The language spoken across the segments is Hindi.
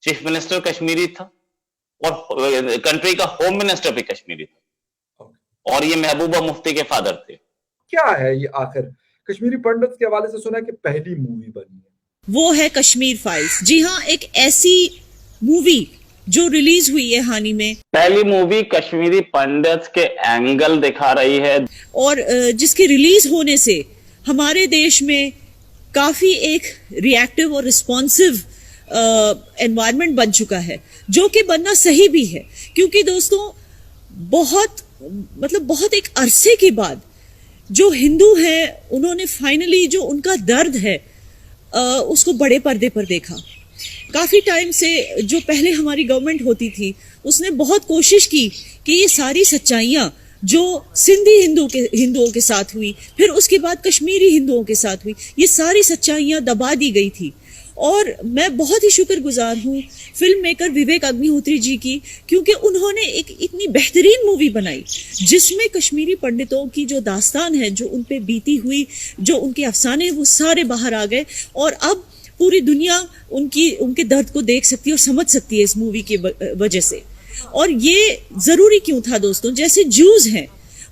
चीफ मिनिस्टर कश्मीरी था और कंट्री का होम मिनिस्टर भी कश्मीरी था, और ये महबूबा मुफ्ती के फादर थे। क्या है ये आखिर? कश्मीरी पंडित के हवाले से सुना है कि पहली मूवी बनी है, वो है कश्मीर फाइल्स। जी हाँ, एक ऐसी मूवी जो रिलीज हुई है हाल ही में, पहली मूवी कश्मीरी पंडित्स के एंगल दिखा रही है, और जिसके रिलीज होने से हमारे देश में काफी एक रिएक्टिव और रिस्पॉन्सिव एनवायरनमेंट बन चुका है, जो कि बनना सही भी है। क्योंकि दोस्तों, बहुत एक अरसे के बाद जो हिंदू हैं, उन्होंने फाइनली जो उनका दर्द है उसको बड़े पर्दे पर देखा। काफी टाइम से जो पहले हमारी गवर्नमेंट होती थी, उसने बहुत कोशिश की कि ये सारी सच्चाइयां जो सिंधी हिंदुओं के साथ हुई, फिर उसके बाद कश्मीरी हिंदुओं के साथ हुई, ये सारी सच्चाइयां दबा दी गई थी। और मैं बहुत ही शुक्रगुजार हूँ फिल्म मेकर विवेक अग्निहोत्री जी की, क्योंकि उन्होंने एक इतनी बेहतरीन मूवी बनाई जिसमें कश्मीरी पंडितों की जो दास्तान है, जो उन पे बीती हुई, जो उनके अफसाने, वो सारे बाहर आ गए। और अब पूरी दुनिया उनके दर्द को देख सकती है और समझ सकती है इस मूवी की वजह से। और ये जरूरी क्यों था दोस्तों? जैसे जूस हैं,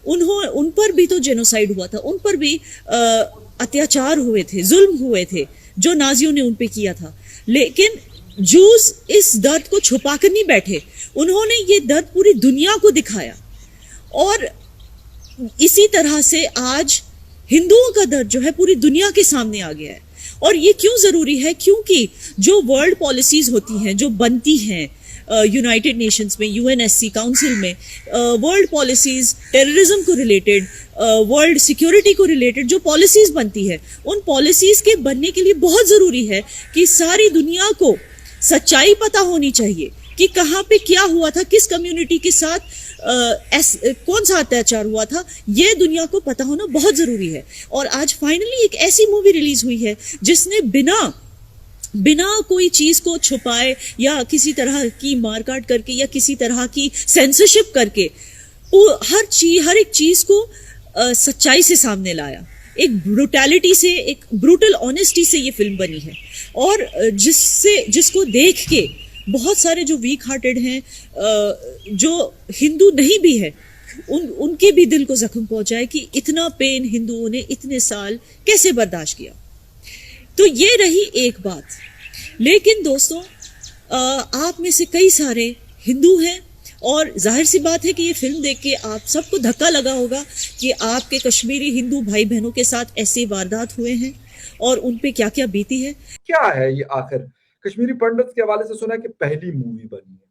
उन पर भी तो जेनोसाइड हुआ था, उन पर भी अत्याचार हुए थे, जुल्म हुए थे जो नाजियों ने उन पे किया था। लेकिन जूस इस दर्द को छुपा कर नहीं बैठे, उन्होंने ये दर्द पूरी दुनिया को दिखाया। और इसी तरह से आज हिंदुओं का दर्द जो है पूरी दुनिया के सामने आ गया है। और ये क्यों जरूरी है? क्योंकि जो वर्ल्ड पॉलिसीज होती हैं, जो बनती हैं यूनाइटेड नेशंस में, यूएनएससी काउंसिल में, वर्ल्ड पॉलिसीज टेररिज्म को रिलेटेड, वर्ल्ड सिक्योरिटी को रिलेटेड जो पॉलिसीज बनती है, उन पॉलिसीज के बनने के लिए बहुत जरूरी है कि सारी दुनिया को सच्चाई पता होनी चाहिए कि कहाँ पे क्या हुआ था, किस कम्युनिटी के साथ कौन सा अत्याचार हुआ था। ये दुनिया को पता होना बहुत जरूरी है। और आज फाइनली एक ऐसी मूवी रिलीज हुई है जिसने बिना कोई चीज को छुपाए या किसी तरह की मारकाट करके या किसी तरह की सेंसरशिप करके हर एक चीज को सच्चाई से सामने लाया। एक ब्रूटैलिटी से, एक ब्रूटल ऑनेस्टी से ये फिल्म बनी है, और जिसको देख के बहुत सारे जो वीक हार्टेड हैं, जो हिंदू नहीं भी है, उनके भी दिल को जख्म पहुंचा है कि इतना पेन हिंदुओं ने इतने साल कैसे बर्दाश्त किया। तो ये रही एक बात। लेकिन दोस्तों, आप में से कई सारे हिंदू हैं, और जाहिर सी बात है कि ये फिल्म देख के आप सबको धक्का लगा होगा कि आपके कश्मीरी हिंदू भाई बहनों के साथ ऐसे वारदात हुए हैं और उन पे क्या क्या बीती है। क्या है ये आखिर? कश्मीरी पंडित के हवाले से सुना है कि पहली मूवी बनी है,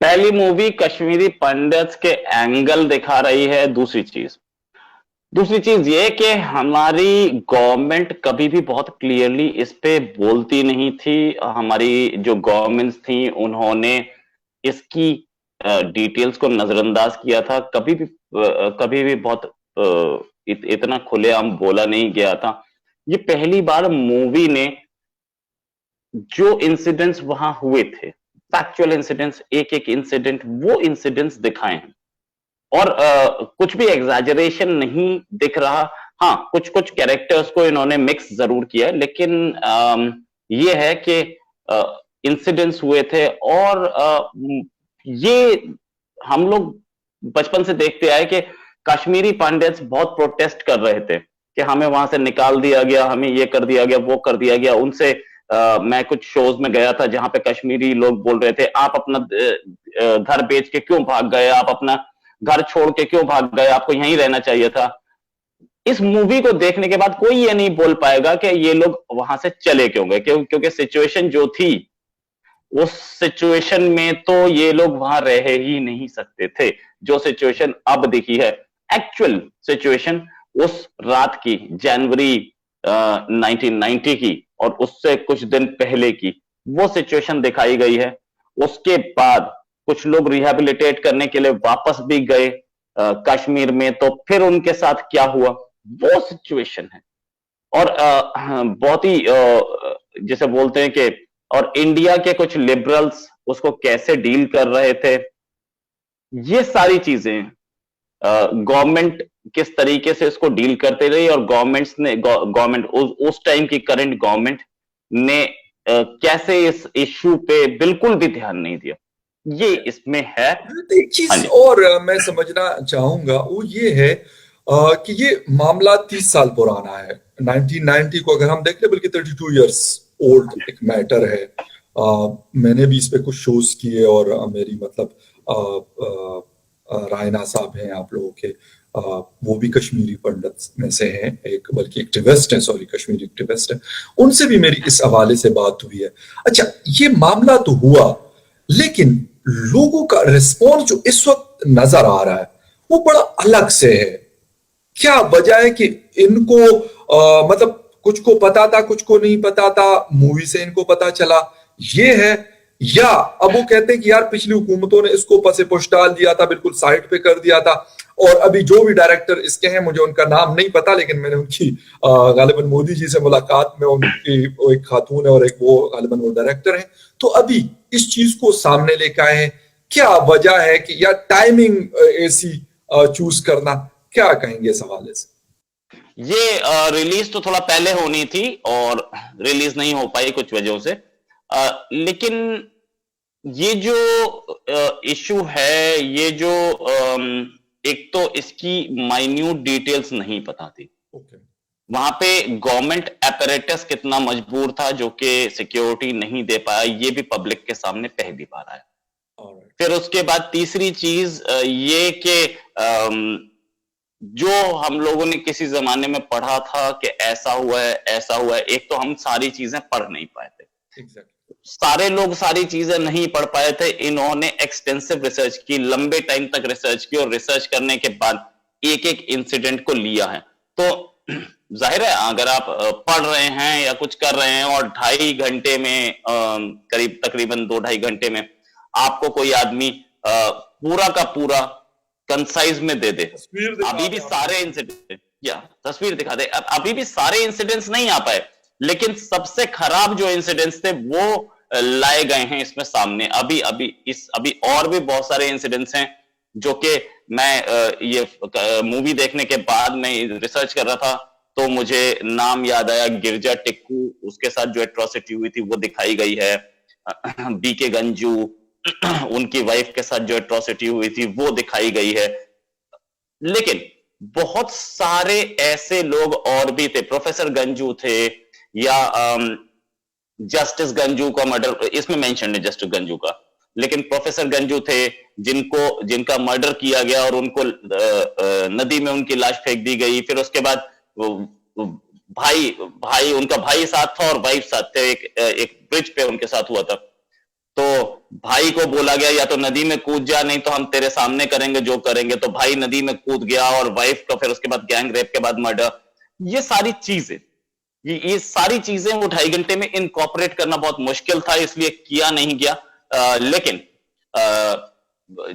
पहली मूवी कश्मीरी पंडित्स के एंगल दिखा रही है। दूसरी चीज ये कि हमारी गवर्नमेंट कभी भी बहुत क्लियरली इस पे बोलती नहीं थी। हमारी जो गवर्नमेंट्स थी, उन्होंने इसकी डिटेल्स को नजरअंदाज किया था। कभी भी बहुत इतना खुलेआम बोला नहीं गया था। ये पहली बार मूवी ने जो इंसिडेंट्स वहां हुए थे, फैक्चुअल इंसिडेंट्स, एक एक इंसिडेंट, वो इंसिडेंट्स दिखाए हैं। और कुछ भी एग्जैजरेशन नहीं दिख रहा। हाँ, कुछ कुछ कैरेक्टर्स को इन्होंने मिक्स जरूर किया, लेकिन ये है कि इंसिडेंट्स हुए थे। और ये हम लोग बचपन से देखते आए कि कश्मीरी पंडित्स बहुत प्रोटेस्ट कर रहे थे कि हमें वहां से निकाल दिया गया, हमें ये कर दिया गया, वो कर दिया गया। उनसे मैं कुछ शोज में गया था जहां पे कश्मीरी लोग बोल रहे थे, आप अपना घर बेच के क्यों भाग गए, आप अपना घर छोड़ के क्यों भाग गए, आपको यहीं रहना चाहिए था। इस मूवी को देखने के बाद कोई ये नहीं बोल पाएगा कि ये लोग वहां से चले क्यों गए, क्योंकि सिचुएशन जो थी, उस सिचुएशन में तो ये लोग वहां रह ही नहीं सकते थे। जो सिचुएशन अब दिखी है, एक्चुअल सिचुएशन उस रात की, जनवरी 1990 की और उससे कुछ दिन पहले की, वो सिचुएशन दिखाई गई है। उसके बाद कुछ लोग रिहेबिलिटेट करने के लिए वापस भी गए कश्मीर में, तो फिर उनके साथ क्या हुआ, वो सिचुएशन है। और बहुत ही जैसे बोलते हैं कि, और इंडिया के कुछ लिबरल्स उसको कैसे डील कर रहे थे, ये सारी चीजें गवर्नमेंट किस तरीके से इसको डील करते रही, और गवर्नमेंट उस टाइम की करंट गवर्नमेंट ने कैसे इस इश्यू पे बिल्कुल भी ध्यान नहीं दिया, ये इसमें है। तो एक हाँ चीज जी। और मैं समझना चाहूंगा, वो ये है कि ये मामला 30 साल पुराना है। 1990 को अगर हम देख ले, बल्कि 32 इयर्स ओल्ड एक मैटर है। मैंने भी इस पे कुछ शोज किए, और मेरी मतलब रायना साहब हैं आप लोगों के, वो भी कश्मीरी पंडित में से हैं, एक बल्कि एक्टिविस्ट हैं, सॉरी कश्मीरी एक्टिविस्ट हैं। उनसे भी मेरी इस हवाले से बात हुई है। अच्छा, ये मामला तो हुआ, लेकिन लोगों का रिस्पॉन्स जो इस वक्त नजर आ रहा है वो बड़ा अलग से है। क्या वजह है कि इनको मतलब कुछ को पता था, कुछ को नहीं पता था, मूवी से इनको पता चला, ये है? या अब वो कहते हैं कि यार पिछली हुकूमतों ने इसको पसे पुश डाल दिया था, बिल्कुल साइड पे कर दिया था, और अभी जो भी डायरेक्टर इसके हैं, मुझे उनका नाम नहीं पता, लेकिन मैंने उनकी गालिबन मोदी जी से मुलाकात में, उनकी वो एक खातून है और एक वो गालिबन वो डायरेक्टर हैं, तो अभी इस चीज को सामने लेकर आए हैं। क्या वजह है कि या टाइमिंग ऐसी चूज करना, क्या कहेंगे इस हवाले से? ये रिलीज तो थोड़ा पहले होनी थी और रिलीज नहीं हो पाई कुछ वजहों से, लेकिन ये जो इशू है, ये जो एक तो इसकी माइन्यूट डिटेल्स नहीं पता थी। वहां पे गवर्नमेंट अपैरेटस कितना मजबूर था जो कि सिक्योरिटी नहीं दे पाया, ये भी पब्लिक के सामने पहली बार आया। फिर उसके बाद तीसरी चीज ये कि जो हम लोगों ने किसी जमाने में पढ़ा था कि ऐसा हुआ है, ऐसा हुआ है, एक तो हम सारी चीजें पढ़ नहीं पाए थे। सारे लोग सारी चीजें नहीं पढ़ पाए थे। इन्होंने एक्सटेंसिव रिसर्च की, लंबे टाइम तक रिसर्च की, और रिसर्च करने के बाद एक एक इंसिडेंट को लिया है। तो जाहिर है अगर आप पढ़ रहे हैं या कुछ कर रहे हैं और 2.5 घंटे में, करीब तकरीबन 2-2.5 घंटे में आपको कोई आदमी पूरा का पूरा कंसाइज में दे दे, अभी भी सारे इंसिडेंट या तस्वीर दिखा दे, अभी भी सारे इंसिडेंट्स नहीं आ पाए, लेकिन सबसे खराब जो इंसिडेंट्स थे वो लाए गए हैं इसमें सामने। अभी और भी बहुत सारे इंसिडेंट्स हैं जो कि मैं ये मूवी देखने के बाद मैं रिसर्च कर रहा था तो मुझे नाम याद आया, गिरजा टिक्कू, उसके साथ जो एट्रोसिटी हुई थी वो दिखाई गई है। बीके गंजू, उनकी वाइफ के साथ जो एट्रोसिटी हुई थी वो दिखाई गई है। लेकिन बहुत सारे ऐसे लोग और भी थे, प्रोफेसर गंजू थे, या जस्टिस गंजू का मर्डर इसमें मेंशन है, जस्टिस गंजू का, लेकिन प्रोफेसर गंजू थे जिनका मर्डर किया गया और उनको नदी में उनकी लाश फेंक दी गई। फिर उसके बाद उनका भाई साथ था और वाइफ साथ थे, एक ब्रिज पे उनके साथ हुआ था। तो भाई को बोला गया या तो नदी में कूद जा, नहीं तो हम तेरे सामने करेंगे जो करेंगे। तो भाई नदी में कूद गया और वाइफ का फिर उसके बाद गैंग रेप के बाद मर्डर। ये सारी चीजें, ये सारी चीजें वो 2.5 घंटे में इनकॉर्पोरेट करना बहुत मुश्किल था, इसलिए किया नहीं गया। लेकिन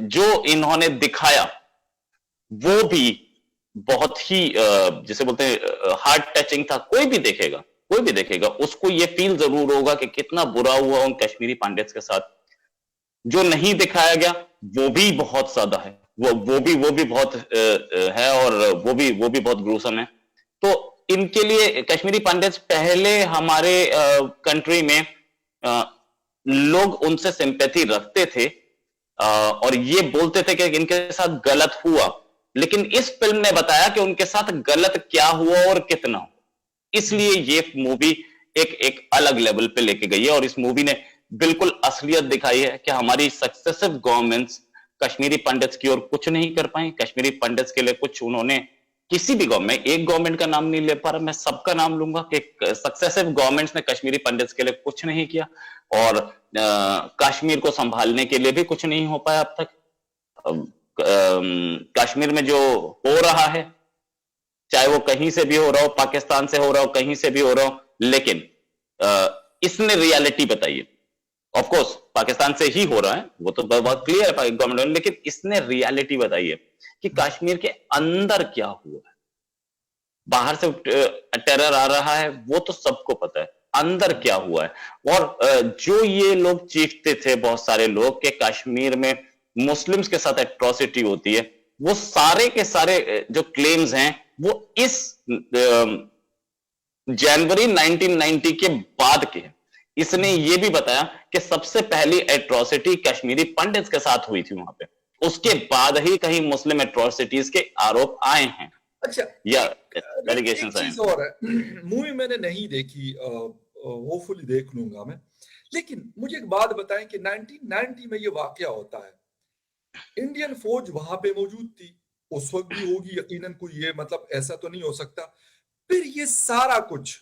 जो इन्होंने दिखाया वो भी बहुत ही जिसे बोलते हैं हार्ट टचिंग था। कोई भी देखेगा उसको ये फील जरूर होगा कि कितना बुरा हुआ उन कश्मीरी पंडित्स के साथ। जो नहीं दिखाया गया वो भी बहुत ज्यादा है, वो भी बहुत है, और वो भी बहुत ग्रूसम है। तो इनके लिए कश्मीरी पंडित्स पहले हमारे कंट्री में लोग उनसे सिंपैथी रखते थे और ये बोलते थे कि इनके साथ गलत हुआ, लेकिन इस फिल्म ने बताया कि उनके साथ गलत क्या हुआ और कितना हुआ। इसलिए ये मूवी एक अलग लेवल पे लेके गई है, और इस मूवी ने बिल्कुल असलियत दिखाई है कि हमारी सक्सेसिव गवर्नमेंट्स कश्मीरी पंडित्स की ओर कुछ नहीं कर पाई। कश्मीरी पंडित्स के लिए कुछ उन्होंने, किसी भी गवर्नमेंट, एक गवर्नमेंट का नाम नहीं ले पा रहा, मैं सबका नाम लूंगा कि सक्सेसिव गवर्नमेंट्स ने कश्मीरी पंडित्स के लिए कुछ नहीं किया, और कश्मीर को संभालने के लिए भी कुछ नहीं हो पाया अब तक। कश्मीर में जो हो रहा है, चाहे वो कहीं से भी हो रहा हो, पाकिस्तान से हो रहा हो, कहीं से भी हो रहा हो, लेकिन इसने रियलिटी बताई है। ऑफ कोर्स पाकिस्तान से ही हो रहा है, वो तो बहुत क्लियर है गवर्नमेंट, लेकिन इसने रियलिटी बताई है कि कश्मीर के अंदर क्या हुआ है। बाहर से टेरर आ रहा है वो तो सबको पता है, अंदर क्या हुआ है। और जो ये लोग चीखते थे बहुत सारे लोग कि कश्मीर में मुस्लिम्स के साथ एट्रोसिटी होती है, वो सारे के सारे जो क्लेम्स हैं वो इस जनवरी 1990 के बाद के हैं। इसने ये भी बताया कि सबसे पहली एट्रोसिटी कश्मीरी पंडित के साथ हुई थी वहां पे, उसके बाद ही कहीं मुस्लिम एट्रोसिटीज के आरोप आए हैं अच्छा, या एक एलिगेशंस आए चीज हैं। और है, मूवी मैंने नहीं देखी, होपफुली देख लूंगा मैं। लेकिन मुझे एक बात बताएं कि 1990 में ये वाकया होता है, इंडियन फौज वहां पे मौजूद थी, उस वक्त भी होगी यकीनन, कोई ये मतलब ऐसा तो नहीं हो सकता। फिर ये सारा कुछ,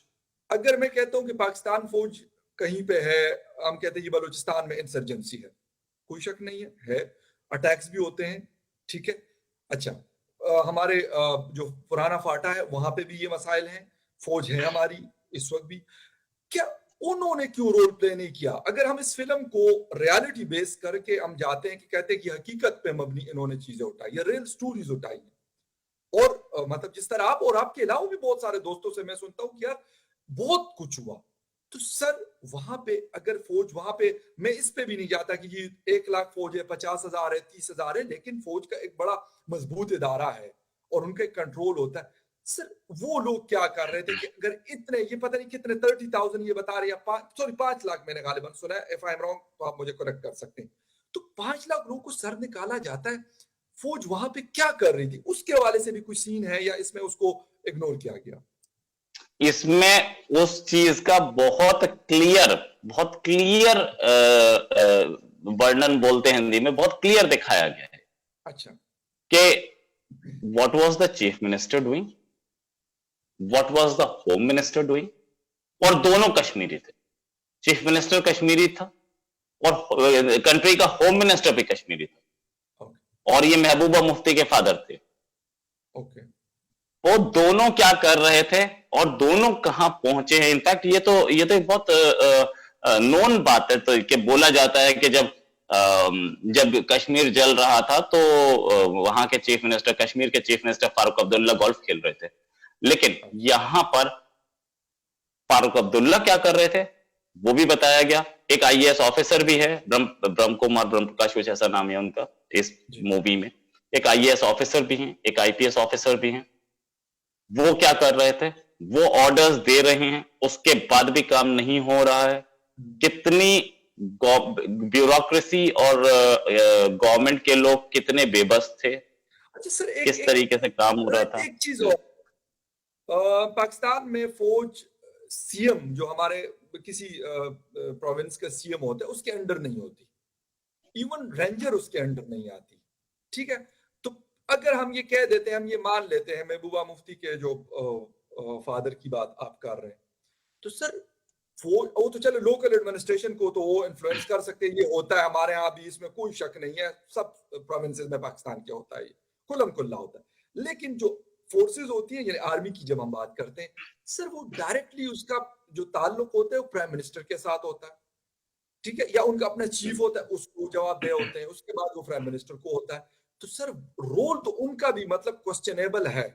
अगर मैं कहता हूं कि पाकिस्तान फौज कहीं पे है, हम कहते हैं ये बलूचिस्तान में इंसर्जेंसी है, कोई शक नहीं है, अटैक्स भी होते हैं, ठीक है। अच्छा, हमारे जो पुराना फाटा है वहां पे भी ये मसाइल हैं, फौज है हमारी इस वक्त भी। क्या उन्होंने क्यों रोल प्ले नहीं किया? अगर हम इस फिल्म को रियलिटी बेस करके हम जाते हैं कि कहते हैं कि हकीकत पे मबनी इन्होंने चीजें उठाई है, रियल स्टोरीज उठाई है, और मतलब जिस तरह आप और आपके अलावा भी बहुत सारे दोस्तों से मैं सुनता हूं कि यार बहुत कुछ हुआ, तो सर वहां पे अगर फौज वहां पे, मैं इस पे भी नहीं जाता कि ये 1 लाख फौज है, 50,000 है, 30,000 है, लेकिन फौज का एक बड़ा मजबूत इदारा है और उनका एक कंट्रोल होता है। सर वो लोग क्या कर रहे थे कि अगर इतने, ये पता नहीं कितने 30,000 ये बता रहे हैं, सॉरी 5 लाख मैंने गालिबन सुना है, इफ आई एम रॉन्ग तो आप मुझे करेक्ट कर सकते हैं। तो 5 लाख लोगों को सर निकाला जाता है, फौज वहां पे क्या कर रही थी? उसके हवाले से भी कुछ सीन है या इसमें उसको इग्नोर किया गया? इसमें उस चीज का बहुत क्लियर वर्णन बोलते हैं हिंदी में, बहुत क्लियर दिखाया गया है अच्छा, कि what was the chief minister doing, what was the home minister doing, और दोनों कश्मीरी थे। चीफ मिनिस्टर कश्मीरी था और कंट्री का होम मिनिस्टर भी कश्मीरी था, ओके, और ये महबूबा मुफ्ती के फादर थे। ओके, वो दोनों क्या कर रहे थे और दोनों कहां पहुंचे हैं? इनफैक्ट ये तो एक बहुत नोन बात है, तो कि बोला जाता है कि जब कश्मीर जल रहा था तो वहां के चीफ मिनिस्टर, कश्मीर के chief minister Farooq Abdullah golf खेल रहे थे, लेकिन यहां पर फारूक अब्दुल्ला क्या कर रहे थे वो भी बताया गया। एक आईएएस ऑफिसर भी है, ब्रह्म कुमार, ब्रह्म प्रकाश कुछ ऐसा नाम है उनका इस मूवी में। एक आईएएस ऑफिसर भी हैं, एक आईपीएस ऑफिसर भी हैं। वो क्या कर रहे थे? वो ऑर्डर्स दे रहे हैं, उसके बाद भी काम नहीं हो रहा है। कितनी ब्यूरोक्रेसी और गवर्नमेंट के लोग कितने बेबस थे, अच्छा सर, किस तरीके से काम हो रहा था। एक चीज और, पाकिस्तान में फौज सीएम जो हमारे किसी प्रोविंस का सीएम होता है उसके अंडर नहीं होती, इवन रेंजर उसके अंडर नहीं आती, ठीक है। तो अगर हम ये कह देते हैं, हम ये मान लेते हैं महबूबा मुफ्ती के जो फादर की बात आप कर रहे हैं, तो सर वो तो चलो लोकल एडमिनिस्ट्रेशन को तो वो इन्फ्लुएंस कर सकते हैं, ये होता है हमारे यहाँ भी, इसमें कोई शक नहीं है, सब प्रोविंसेस में पाकिस्तान क्या होता है, ये खुल्लम खुल्ला होता है। लेकिन जो फोर्सेस होती है, यानी आर्मी की जब हम बात करते हैं, सर वो डायरेक्टली उसका जो ताल्लुक होता है वो प्राइम मिनिस्टर के साथ होता है, ठीक है, या उनका अपना चीफ होता है, उसको जवाबदेह होते हैं, उसके बाद वो प्राइम मिनिस्टर को होता है। तो सर रोल तो उनका भी मतलब क्वेश्चनेबल है।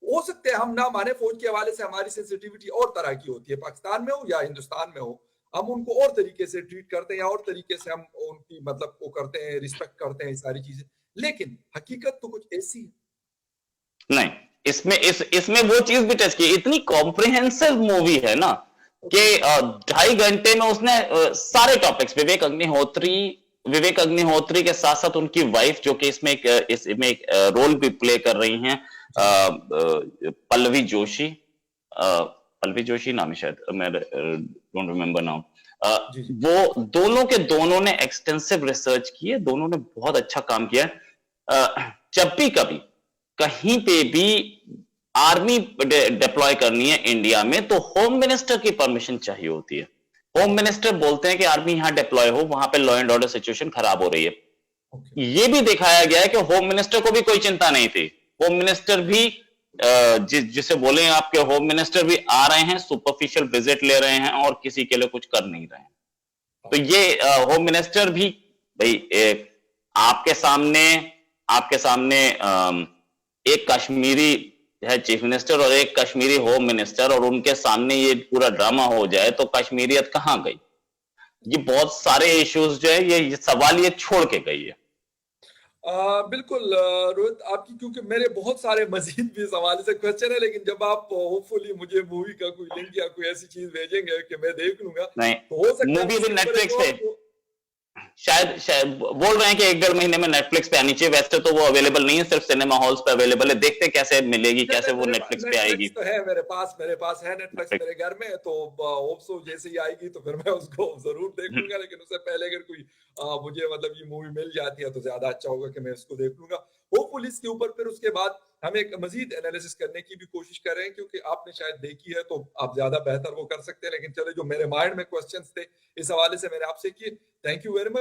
हो सकते हैं हम ना माने, फौज के हवाले से हमारी सेंसिटिविटी और तरह की होती है, पाकिस्तान में हो या हिंदुस्तान में हो, हम उनको और तरीके से ट्रीट करते हैं या और तरीके से हम उनकी मतलब वो करते हैं, रिस्पेक्ट करते हैं, ये सारी चीजें। लेकिन हकीकत तो कुछ ऐसी है। नहीं, इसमें वो चीज भी टच की, इतनी कॉम्प्रिहेंसिव मूवी है ना कि 2.5 घंटे में उसने सारे टॉपिक्स, विवेक अग्निहोत्री के साथ साथ उनकी वाइफ जो कि इसमें एक रोल भी प्ले कर रही हैं, पल्लवी जोशी नाम है शायद, मैं डोंट रिमेम्बर नाउ। वो दोनों ने एक्सटेंसिव रिसर्च की है, दोनों ने बहुत अच्छा काम किया है। जब भी कभी कहीं पे भी आर्मी डिप्लॉय करनी है इंडिया में तो होम मिनिस्टर की परमिशन चाहिए होती है। होम मिनिस्टर बोलते हैं कि आर्मी यहां डिप्लॉय हो, वहां पे लॉ एंड ऑर्डर सिचुएशन खराब हो रही है। ये भी दिखाया गया है कि होम मिनिस्टर को भी कोई चिंता नहीं थी। होम मिनिस्टर भी जिसे बोले आपके होम मिनिस्टर भी आ रहे हैं, सुपरफिशियल विजिट ले रहे हैं और किसी के लिए कुछ कर नहीं रहे हैं। तो ये होम मिनिस्टर भी भाई आपके सामने एक कश्मीरी है चीफ मिनिस्टर और एक कश्मीरी होम मिनिस्टर, और उनके सामने ये पूरा ड्रामा हो जाए तो कश्मीरियत कहां गई? ये बहुत सारे इश्यूज जो है, ये सवाल ये छोड़ के गई है। बिल्कुल रोहित, आपकी क्योंकि मेरे बहुत सारे मजीद भी इस हवाले से क्वेश्चन है, लेकिन जब आप होपफुली मुझे मूवी का कोई लिंक या कोई ऐसी चीज भेजेंगे कि मैं देख लूंगा, नहीं, तो हो सकता है मूवी मैं अभी इसके ऊपर एक नेटफ्लिक्स पे और शायद बोल रहे हैं कि 1-1.5 महीने में नेटफ्लिक्स पे आनी चाहिए। वैसे तो वो अवेलेबल नहीं है, सिर्फ सिनेमा हॉल्स पे अवेलेबल है। देखते हैं कैसे मिलेगी, नहीं, कैसे वो मेरे पास नेटफ्लिक्स पे आएगी। नेटफ्लिक्स तो है, मेरे पास है नेटफ्लिक्स नेटफ्लिक्स मेरे घर में, तो होप सो जैसे ही आएगी तो फिर मैं उसको जरूर देखूंगा, लेकिन उससे पहले अगर कोई मुझे मतलब ये मूवी मिल जाती है तो ज्यादा अच्छा होगा कि मैं इसको देख लूंगा। होपफुली इसके ऊपर फिर उसके बाद हम एक मजीद एनालिसिस करने की भी कोशिश कर रहे हैं, क्योंकि आपने शायद देखी है तो आप ज्यादा बेहतर वो कर सकते हैं, लेकिन चले जो मेरे माइंड में क्वेश्चंस थे इस हवाले से मैंने आपसे किए। Thank you very much.